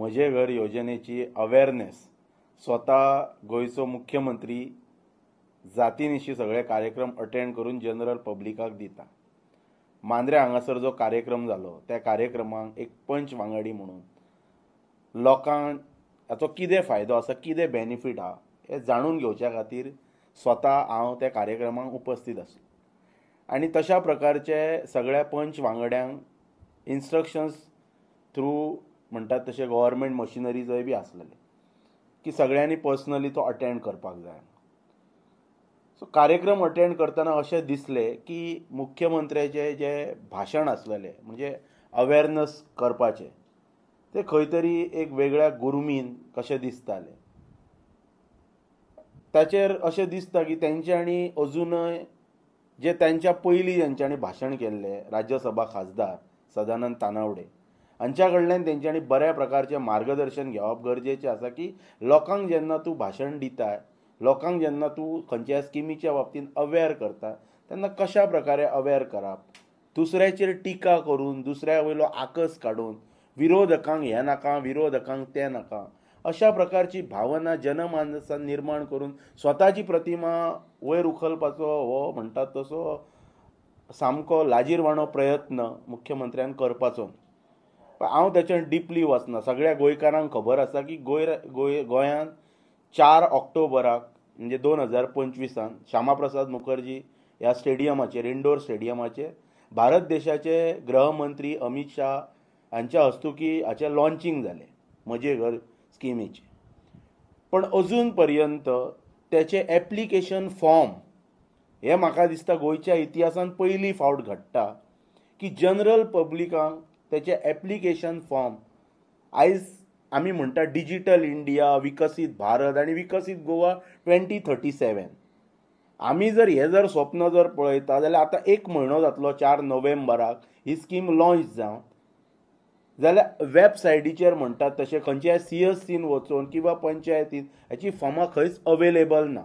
म्हजे घर योजनेची अवेअरनेस स्वतः गोयचो मुख्यमंत्री जातीनिशी सगळे कार्यक्रम अटेंड करून जनरल पब्लिकाक दिता. मांद्रे हांगासर जो कार्यक्रम जालो त्या कार्यक्रमाक एक पंच वांगडी म्हणून लोकांक हाचो कितें फायदो आसा, कितें बेनिफीट आहा हें जाणून घेवच्या खातीर स्वता हांव त्या कार्यक्रमाक उपस्थित आसलो. आनी तशा प्रकारचे सगळ्या पंच वांगड्यांक इन्स्ट्रक्शन्स थ्रू म्हणटात तशे गव्हर्मेंट मशिनरीजय बी आसलेले की सगळ्यांनी पर्सनली तो अटेंड करपाक जाय. सो कार्यक्रम अटेंड करतना अशें दिसलें की मुख्यमंत्र्याचें जें भाशण आसलेलें म्हणजे अवेअरनेस करपाचें तें खंय तरी एक वेगळ्या गुरमीन कशें दिसतालें. ताचेर अशें दिसता की तेंच्यांनी अजुनय जे तांच्या पयलीं तेंच्यांनी भाशण केल्लें राज्यसभा खासदार सदानंद तानावडे हांच्या कडल्यान तेंच्यांनी बऱ्या प्रकारचें मार्गदर्शन घेवप गरजेचें आसा की लोकांक जेन्ना तूं भाशण दिता, लोकांक जेन्ना तूं खंयच्या स्किमीच्या बाबतींत अवेअर करता तेन्ना कशा प्रकारे अवेअर करप, दुसऱ्याचेर टिका करून दुसऱ्या वयलो आकस काडून विरोधकांक हें नाका विरोधकांक तें नाका अशा प्रकारची भावना जनमानसांत निर्माण करून स्वताची प्रतिमा वयर उखलपाचो हो म्हणटात तसो सामको लाजीरवाणो प्रयत्न मुख्यमंत्र्यान करपाचो. हांव ताच्यान डिपली वचना. सगळ्या गोंयकारांक खबर आसा की गोंयांत 4 ऑक्टोबराक म्हणजे 2025 श्यामा प्रसाद मुखर्जी ह्या स्टेडियमाचेर इंडोर स्टेडियमाचेर भारत देशाचे गृहमंत्री अमित शाह हांच्या हस्तुकी हाचें लॉन्चिंग जालें म्हजे घर स्किमीचें. पण अजून पर्यंत त्याचे एप्लिकेशन फॉर्म हे म्हाका दिसता गोंयच्या इतिहासान पयली फावट घडटा की जनरल पब्लिकांक त्याचे एप्लिकेशन फॉर्म आयज आमी म्हणटा डिजिटल इंडिया, विकसीत भारत आनी विकसीत गोवा 2037 आमी जर स्वप्न जर पळयता जाल्यार आतां 1 म्हयनो जातलो 4 नोव्हेंबराक ही स्कीम लॉन्च जावन जाल्यार वेबसायटीचेर म्हणटात तशें खंयच्याय CSCन वचून किंवा पंचायतीन हाची फॉर्मां खंयच अवेलेबल ना.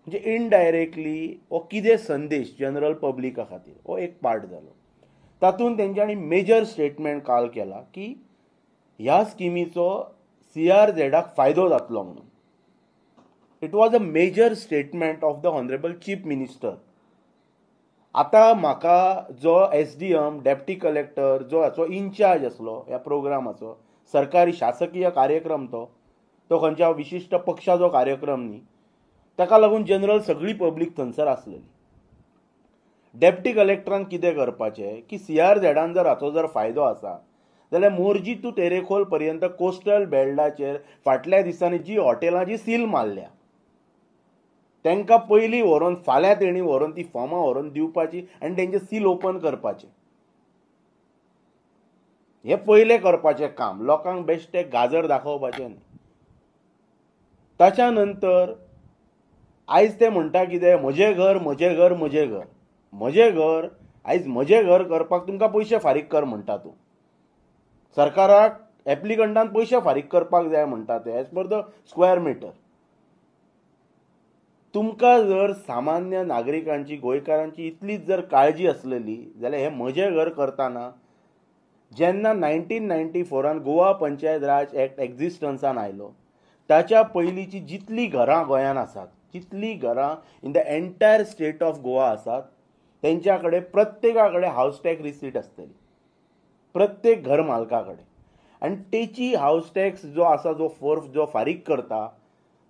म्हणजे इनडायरेक्टली हो कितें संदेश जनरल पब्लिका खातीर हो एक पार्ट जालो. तातूंत तेंच्यांनी मेजर स्टेटमेंट काल केला की ह्या स्किमीचो CRZाक फायदो जातलो म्हणून. It was a major statement of the honourable chief minister. आतां म्हाका जो SDM डेप्टी कलेक्टर जो हाचो इन्चार्ज आसलो ह्या प्रोग्रामाचो सरकारी शासकीय कार्यक्रम तो खंयच्या विशिश्ट पक्षाचो कार्यक्रम न्ही, ताका लागून जनरल सगळी पब्लीक थंयसर आसलेली. डेप्टी कलेक्टरान कितें करपाचें की CRZान जर हाचो जर फायदो आसा जाल्यार मोरजी टू तेरेखोल पर्यंत कोस्टल बेल्टाचेर फाटल्या दिसांनी जी हॉटेलां सील मारल्या तांकां पयलीं व्हरून फाल्यां तेणी व्हरून ती फॉर्मां व्हरून दिवपाची आनी तेंचें सील ओपन करपाचें. हें पयलें करपाचें काम. लोकांक बेश्टें गाजर दाखोवपाचें न्ही. ताच्या नंतर आयज ते म्हणटा कितें म्हजें घर म्हजें घर म्हजें घर. म्हजें घर आयज म्हजें घर करपाक तुमकां पयशे फारीक कर म्हणटा तूं. सरकाराक एप्लिकंटान पयशे फारीक करपाक जाय म्हणटा ते as per the square metre. तुमकां जर सामान्य नागरिकांची गोंयकारांची इतलीच जर काळजी आसलेली जाल्यार हें म्हजें घर करतना जेन्ना 1994 गोवा पंचायत राज एक्ट एक्झिस्टन्सान आयलो ताच्या पयलींची जितलीं घरां गोंयांत आसात, जितलीं घरां in the entire state of Goa आसात तेंच्या कडेन प्रत्येका कडेन हावस टॅक्स रिसीट आसतली, प्रत्येक घर मालका कडेन. आनी तेची हावस टॅक्स जो आसा जो फारीक करता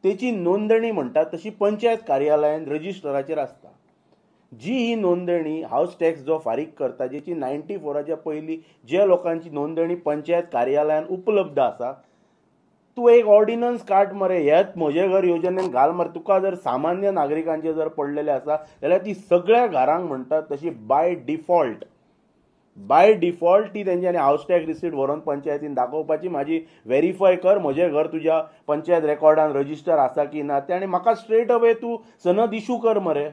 तेची नोंदणी म्हणटात तशी पंचायत कार्यालयान रजिस्टराचेर आसता. जी ही नोंदणी हावस टॅक्स जो फारीक करता जेची 94च्या पयलीं जे लोकांची नोंदणी पंचायत कार्यालयान उपलब्ध आसा तूं एक ऑर्डिनन्स काड मरे हेच म्हजे घर योजनेन घाल मरे. तुका जर सामान्य नागरिकांचे जर पडलेले आसा जाल्यार ती सगळ्या घरांक म्हणटात तशी बाय डिफॉल्ट ती तेंच्यांनी हावस टॅक्स रिसीट व्हरून पंचायतीन दाखोवपाची. म्हाजी व्हेरीफाय कर म्हजें घर तुज्या पंचायत रेकॉर्डान रजिस्टर आसा की ना तें आनी म्हाका स्ट्रेट अवे तूं सनद इशू कर मरे.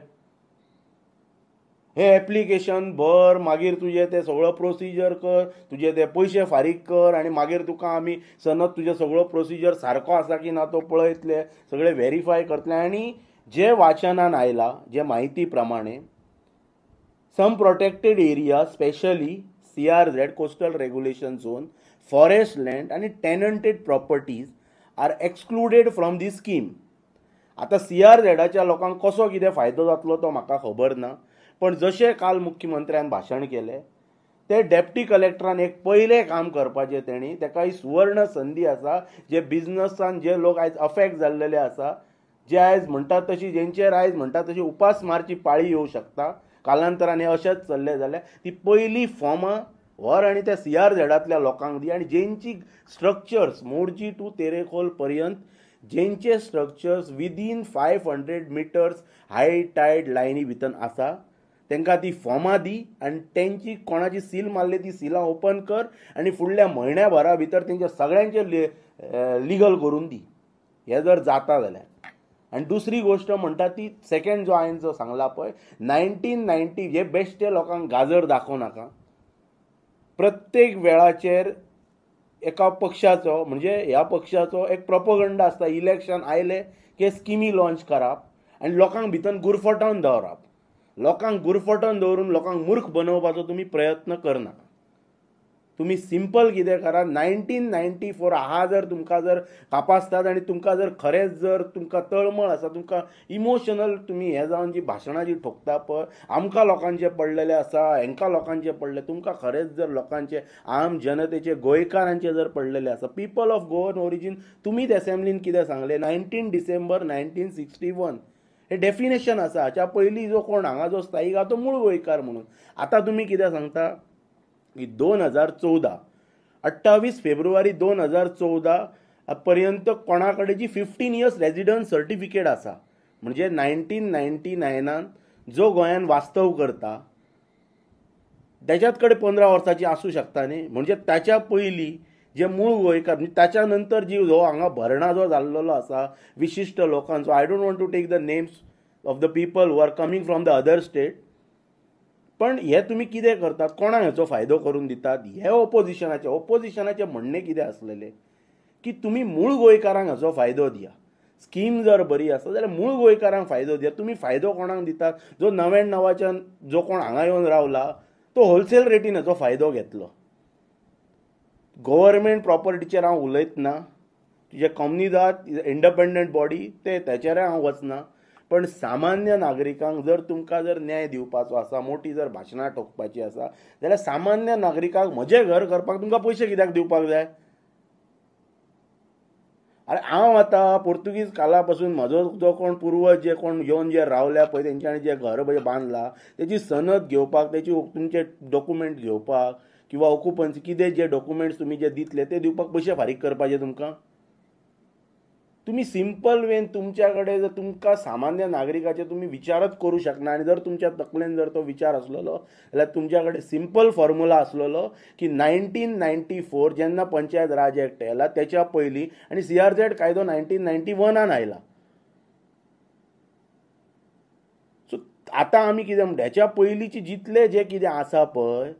हे एप्लिकेशन भर मागीर तुजें तें सगळो प्रोसिजर कर, तुजे ते पयशे फारीक कर आनी मागीर तुका आमी सनद तुजो सगळो प्रोसिजर सारको आसा की ना तो पळयतले, सगळे व्हेरीफाय करतले. आनी जे वाचनान आयला जे माहिती प्रमाणे some protected areas, especially CRZ coastal regulation zone, forest land आणि tenanted properties are excluded from the scheme. आता CRZच्या लोकांक कसो कितें फायदो जातलो तो म्हाका खबर ना, पण जशें काल मुख्यमंत्र्यान भाशण केलें ते डेप्टी कलेक्टरान एक पयलें काम करपाचें. तेणी ताका ही सुवर्ण संदी आसा. जे बिझनसान जे लोक आयज अफेक्ट जाल्लेले आसा, जे आयज म्हणटात तशी जेंचेर आयज म्हणटात तशी उपास मारची पाळी येवं शकता कालांतरान हे अशेंच चल्लें जाल्यार, ती पयलीं फॉर्मां व्हर आनी त्या CRZतल्या लोकांक दी. आनी जेंची स्ट्रक्चर्स मोरजी टू तेरेखोल पर्यंत जेंचे स्ट्रक्चर्स विदीन 500 मिटर्स हाय टायड लायनी भितर आसा तांकां ती फॉर्मां दी. आनी तेंची कोणाची सील मारली ती सिलां ओपन कर आनी फुडल्या म्हयन्याभरा भितर तेंच्या सगळ्यांचे लिगल करून दी. हें जर जाता जाल्यार. आनी दुसरी गोश्ट म्हणटा ती सेकंड जो हांवें जो सांगला पळय 1990 हे बेश्टे लोकांक गाजर दाखोव नाका. प्रत्येक वेळाचेर एका पक्षाचो म्हणजे ह्या पक्षाचो एक प्रोपोगंडा आसता. इलेक्शन आयले की स्किमी लॉन्च करप आनी लोकांक भितर गुरफटावन दवरप. लोकांक गुरफटोवन दवरून लोकांक मूर्ख बनोवपाचो तुमी प्रयत्न करनाका. तुम्ही सिंपल कितें करा. 1994 आहा जर तुमकां जर कापासतात आनी तुमकां जर खरेंच जर तुमकां तळमळ आसा, तुमकां इमोशनल तुमी हें जावन जी भाशणां जी ठोकता पळय, आमकां लोकांचे पडलेले आसा, हेंकां लोकांचे पडले, तुमकां खरेंच जर लोकांचे आम जनतेचे गोंयकारांचे जर पडलेले आसा, पीपल ऑफ गोवन ओरिजीन, तुमीच एसेंब्लीन कितें सांगलें 19 डिसेंबर 1961 हे डेफिनेशन आसा. हाच्या पयलीं जो कोण हांगा जो स्थायीक आहा तो मूळ गोंयकार म्हणून. आतां तुमी कितें सांगता की 2014 28 फेब्रुवारी 2014 पर्यंत कोणा कडेन जी 15 इयर्स रेजिडन्स सर्टिफिकेट आसा, म्हणजे 1999 जो गोंयान वास्तव करता त्याच्यात कडेन 15 वर्साची आसूं शकता न्ही. म्हणजे ताच्या पयलीं जे मूळ गोंयकार म्हणजे ताच्या नंतर जी जो हांगा भरणा जो जाल्लो आसा विशिश्ट लोकांचो, I don't want to take the names of the people who are coming from the other state, पण हे तुम्ही कितें करतात, कोणाक हेचो फायदो करून दितात. हे ओपोजिशनाचे म्हणणे कितें आसलेले की तुम्ही मूळ गोंयकारांक हाचो फायदो दिया. स्कीम जर बरी आसा जाल्यार मूळ गोंयकारांक फायदो दिया. तुम्ही फायदो कोणाक दितात, जो 99 जो कोण हांगा येवन रावला तो होलसेल रेटीन हाचो फायदो घेतलो. गव्हर्मेंट प्रॉपर्टीचेर हांव उलयतना, जे कंपनीज आहात इंडिपेंडंट बॉडी ते त्याचेर हांव वचना, पण सामान्य नागरिकांक जर तुमकां जर न्याय दिवपाचो आसा, मोठी जर भाशणां ठोकपाची आसा जाल्यार सामान्य नागरिकांक म्हजें घर करपाक तुमकां पयशे कित्याक दिवपाक जाय. अरे हांव आतां पोर्तुगीज काला पासून म्हजो जो कोण पुर्वज जे कोण येवन जे रावल्या पळय तेंच्यांनी जे घर बांदलां तेची सनद घेवपाक, तेची तुमचे डॉक्युमेंट घेवपाक किंवा ऑक्युपन्सी कितें जे डॉक्युमेंट्स तुमी जे दितले ते दिवपाक पयशे फारीक करपाचे तुमकां. तुम्ही सिंपल वेन तुमच्या कडेन जर तुमकां सामान्य नागरिकाचे तुम्ही विचारच करू शकना आनी जर तुमच्या तकलेन जर तो विचार आसलेलो जाल्यार तुमच्या कडेन सिंपल फॉर्म्युला आसलेलो की 1994 जेन्ना पंचायत राज एक्ट आयला त्याच्या पयलीं आनी CRZ कायदो 1991 आयला. सो आतां आमी कितें म्हणटा, हेच्या पयलींची जितले जे कितें आसा पळय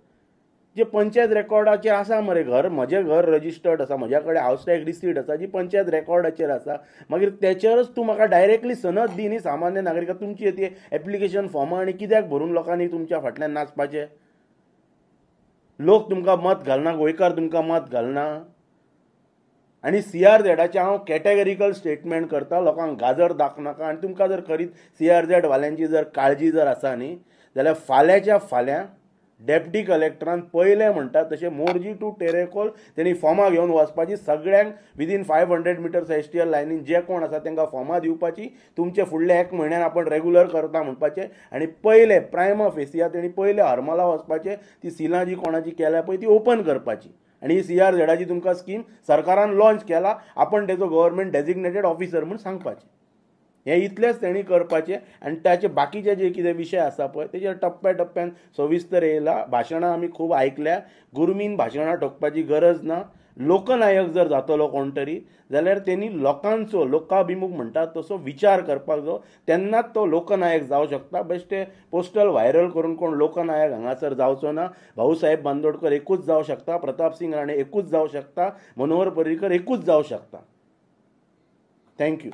जे पंचायत रेकॉर्डाचेर आसा मरे, घर म्हजें घर रजिस्टर्ड आसा, म्हज्या कडेन हावस टॅक्स रिसीट आसा जी पंचायत रेकॉर्डाचेर आसा. मागीर त्याचेरच तूं म्हाका डायरेक्टली सनद दी न्ही सामान्य नागरिकाक. तुमची ती एप्लिकेशन फॉर्मां आनी कित्याक भरून लोकांनी तुमच्या फाटल्यान नाचपाचे. लोक तुमकां मत घालना, गोंयकार तुमकां मत घालना. आनी CRZचे हांव कॅटेगरिकल स्टेटमेंट करता, लोकांक गाजर दाखनाका. आनी तुमकां जर खरीच CRZ वाल्यांची जर काळजी जर आसा न्ही जाल्यार फाल्यांच्या फाल्यां डेप्टी कलेक्टरान पयलें म्हणटा तशें मोरजी टू तेरेखोल तेणी फॉर्मां घेवन वचपाची. सगळ्यांक विदीन 500 मिटर्स STL लायनीन जे कोण आसा तांकां फॉर्मां दिवपाची. तुमचे फुडले 1 म्हयन्यान आपण रेग्युलर करता म्हणपाचें. आनी पयले प्रायमा फेसिया तेणी पयले हरमला वचपाचें. ती सिलां जी कोणाची केल्या पळय ती ओपन करपाची. आनी ही CRZची तुमकां स्कीम सरकारान लॉन्च केला, आपण तेजो गव्हर्मेंट डेजिग्नेटेड ऑफिसर म्हूण सांगपाचें. हे इतलेंच तेणी करपाचें. आनी ताचे बाकीचे जे कितें विशय आसा पळय तेजेर टप्प्या टप्प्यान सविस्तर येयला. भाशणां आमी खूब आयकल्या. गुरमीन भाशणां ठोकपाची गरज ना. लोकनायक जर जातलो कोण तरी जाल्यार तेणी लोकांचो लोकाभिमुख म्हणटात तसो विचार करपाक जाय, तेन्नाच तो लोकनायक जावं शकता. बेश्टे पोस्टल व्हायरल करून कोण लोकनायक हांगासर जावचो ना. भाऊसाहेब बांदोडकर एकूच जावं शकता, प्रताप सिंग राणे एकूच जावं शकता, मनोहर पर्रीकर एकूच जावं शकता. थँक्यू.